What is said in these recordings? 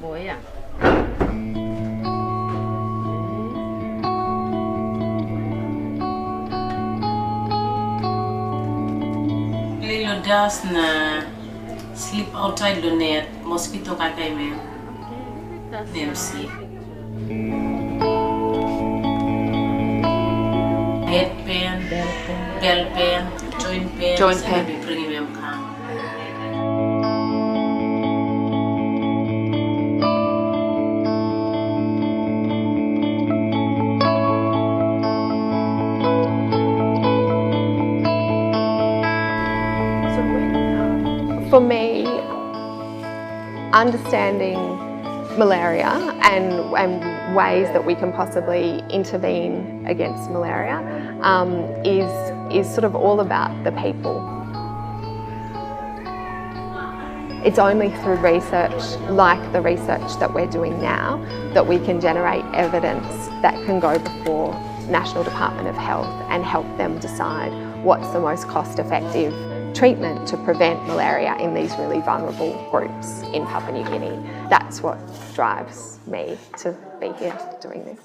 boy à. Lilo dust na sleep outside the net, mosquito kakai mem. MC. Head pain, bell pain, joint pain. Be bringing them calm. For me, understanding malaria and ways that we can possibly intervene against malaria is sort of all about the people. It's only through research like the research that we're doing now that we can generate evidence that can go before National Department of Health and help them decide what's the most cost-effective treatment to prevent malaria in these really vulnerable groups in Papua New Guinea. That's what drives me to be here doing this.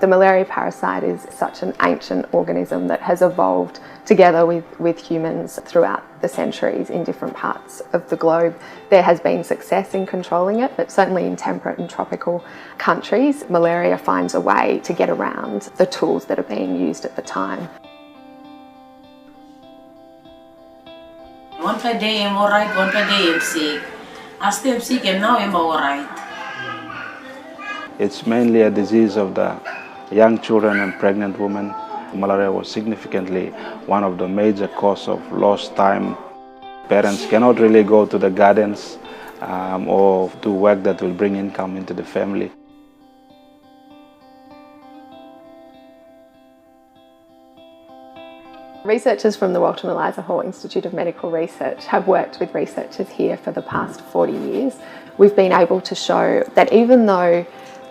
The malaria parasite is such an ancient organism that has evolved together with humans throughout the centuries in different parts of the globe. There has been success in controlling it, but certainly in temperate and tropical countries, malaria finds a way to get around the tools that are being used at the time. One day I'm alright, one day I'm sick. I still am sick and now I'm alright. It's mainly a disease of the young children and pregnant women. Malaria was significantly one of the major causes of lost time. Parents cannot really go to the gardens or do work that will bring income into the family. Researchers from the Walter Eliza Hall Institute of Medical Research have worked with researchers here for the past 40 years. We've been able to show that even though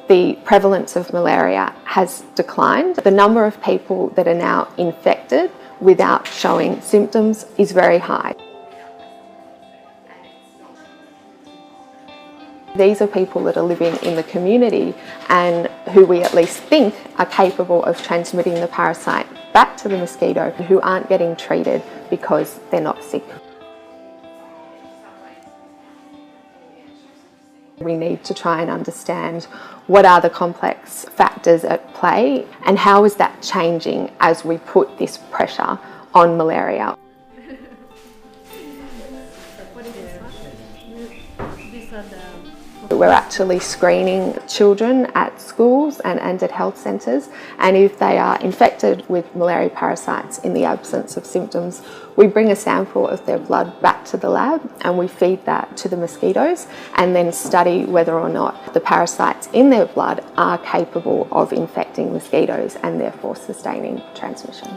the prevalence of malaria has declined, the number of people that are now infected without showing symptoms is very high. These are people that are living in the community and who we at least think are capable of transmitting the parasite back to the mosquito, who aren't getting treated because they're not sick. We need to try and understand what are the complex factors at play and how is that changing as we put this pressure on malaria. We're actually screening children at schools and at health centres, and if they are infected with malaria parasites in the absence of symptoms, we bring a sample of their blood back to the lab and we feed that to the mosquitoes and then study whether or not the parasites in their blood are capable of infecting mosquitoes and therefore sustaining transmission.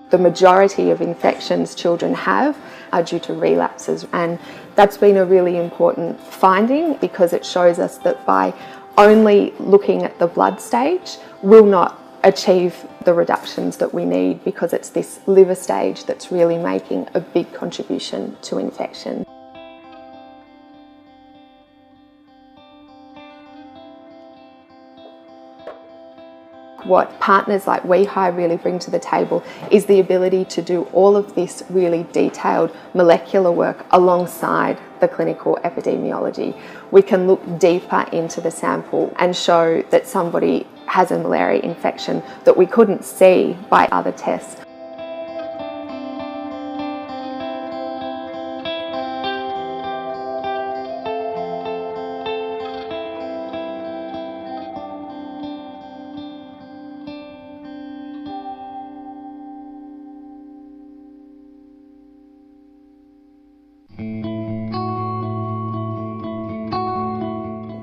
The majority of infections children have are due to relapses, and that's been a really important finding because it shows us that by only looking at the blood stage will not achieve the reductions that we need, because it's this liver stage that's really making a big contribution to infection. What partners like WeHi really bring to the table is the ability to do all of this really detailed molecular work alongside the clinical epidemiology. We can look deeper into the sample and show that somebody has a malaria infection that we couldn't see by other tests.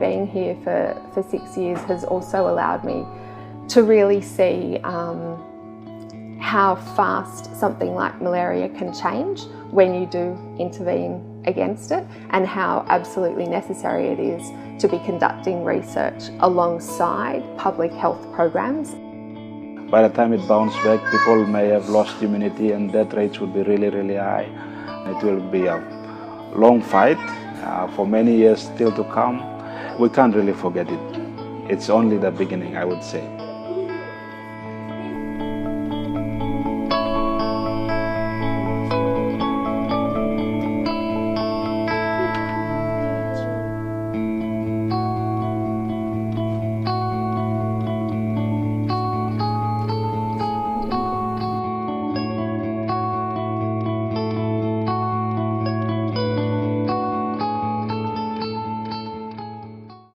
Being here for 6 years has also allowed me to really see how fast something like malaria can change when you do intervene against it, and how absolutely necessary it is to be conducting research alongside public health programs. By the time it bounces back, people may have lost immunity and death rates will be really, really high. It will be a long fight for many years still to come. We can't really forget it. It's only the beginning, I would say.